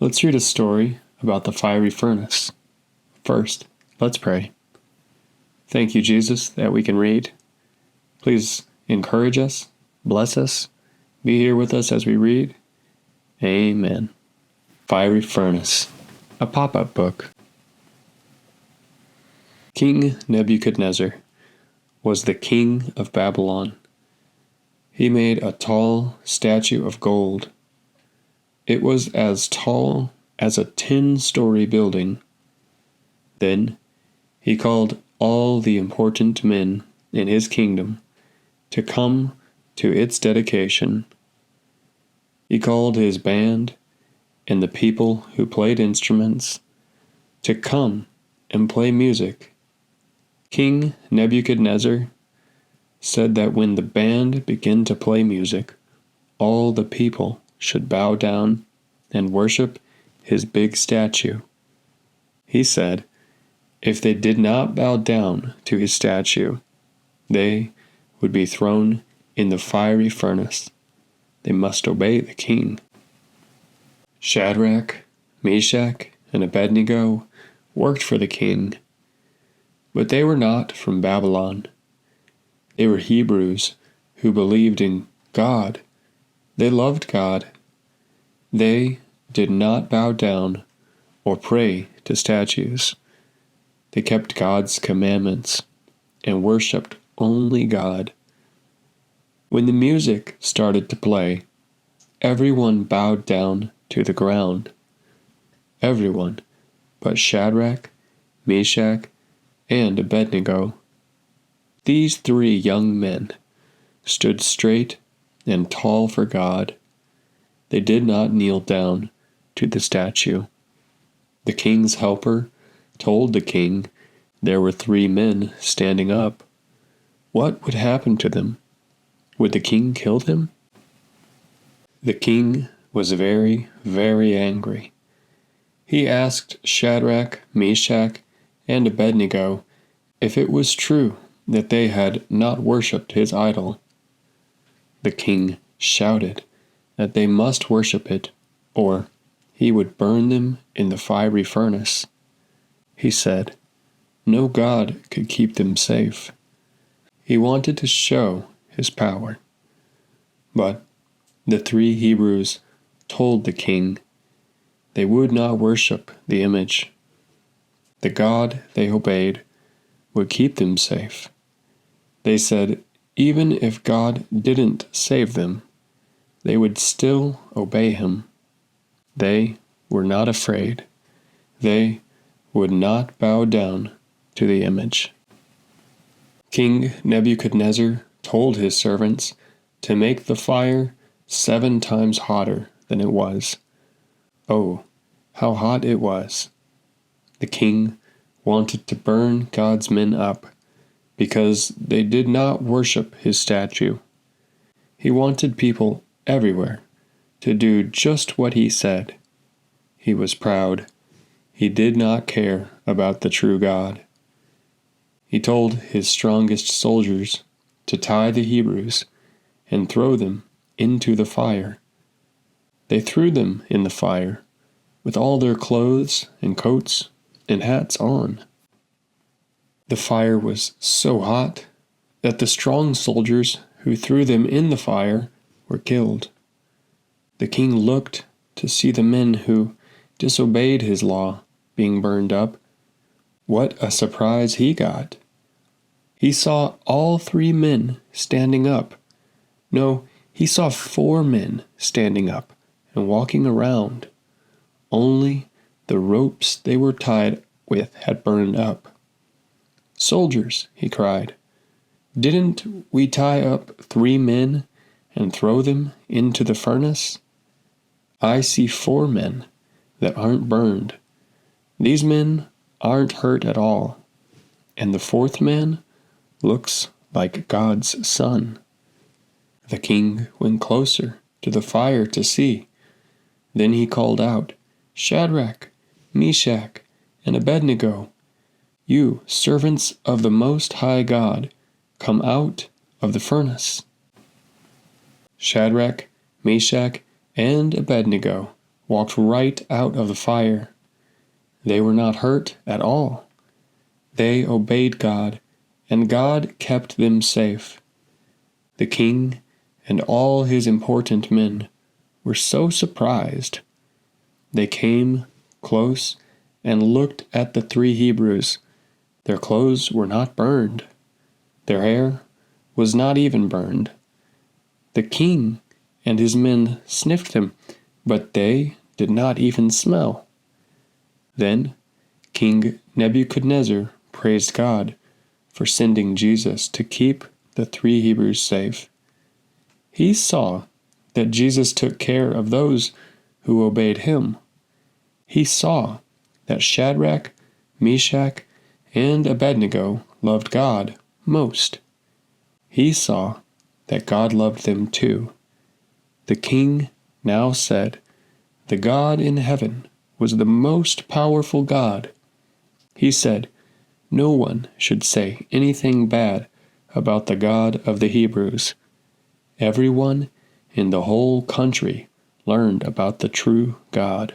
Let's read a story about the fiery furnace. First, let's pray. Thank you, Jesus, that we can read. Please encourage us, bless us, be here with us as we read. Amen. Fiery Furnace, a pop-up book. King Nebuchadnezzar was the king of Babylon. He made a tall statue of gold. It was as tall as a 10-story building. Then he called all the important men in his kingdom to come to its dedication. He called his band and the people who played instruments to come and play music. King Nebuchadnezzar said that when the band began to play music, all the people should bow down and worship his big statue. He said, if they did not bow down to his statue, they would be thrown in the fiery furnace. They must obey the king. Shadrach, Meshach, and Abednego worked for the king, but they were not from Babylon. They were Hebrews who believed in God. They loved God. They did not bow down or pray to statues. They kept God's commandments and worshipped only God. When the music started to play, everyone bowed down to the ground. Everyone but Shadrach, Meshach, and Abednego. These 3 young men stood straight and tall for God. They did not kneel down to the statue. The king's helper told the king there were 3 men standing up. What would happen to them? Would the king kill them? The king was very, very angry. He asked Shadrach, Meshach, and Abednego if it was true that they had not worshipped his idol. The king shouted that they must worship it, or he would burn them in the fiery furnace. He said, no God could keep them safe. He wanted to show his power. But the 3 Hebrews told the king they would not worship the image. The God they obeyed would keep them safe. They said even if God didn't save them, they would still obey him. They were not afraid. They would not bow down to the image. King Nebuchadnezzar told his servants to make the fire 7 times hotter than it was. Oh, how hot it was! The king wanted to burn God's men up because they did not worship his statue. He wanted people everywhere to do just what he said. He was proud. He did not care about the true God. He told his strongest soldiers to tie the Hebrews and throw them into the fire. They threw them in the fire with all their clothes and coats and hats on. The fire was so hot that the strong soldiers who threw them in the fire were killed. The king looked to see the men who disobeyed his law being burned up. What a surprise he got! He saw all 3 men standing up. No, he saw 4 men standing up and walking around. Only the ropes they were tied with had burned up. Soldiers, he cried, didn't we tie up 3 men and throw them into the furnace? I see 4 men that aren't burned. These men aren't hurt at all. And the 4th man looks like God's son. The king went closer to the fire to see. Then he called out, Shadrach, Meshach, and Abednego, you servants of the Most High God, come out of the furnace. Shadrach, Meshach, and Abednego walked right out of the fire. They were not hurt at all. They obeyed God, and God kept them safe. The king and all his important men were so surprised. They came close and looked at the 3 Hebrews. Their clothes were not burned. Their hair was not even burned. The king and his men sniffed them, but they did not even smell. Then King Nebuchadnezzar praised God for sending Jesus to keep the 3 Hebrews safe. He saw that Jesus took care of those who obeyed him. He saw that Shadrach, Meshach, and Abednego loved God most. He saw that God loved them too. The king now said the God in heaven was the most powerful God. He said no one should say anything bad about the God of the Hebrews. Everyone in the whole country learned about the true God.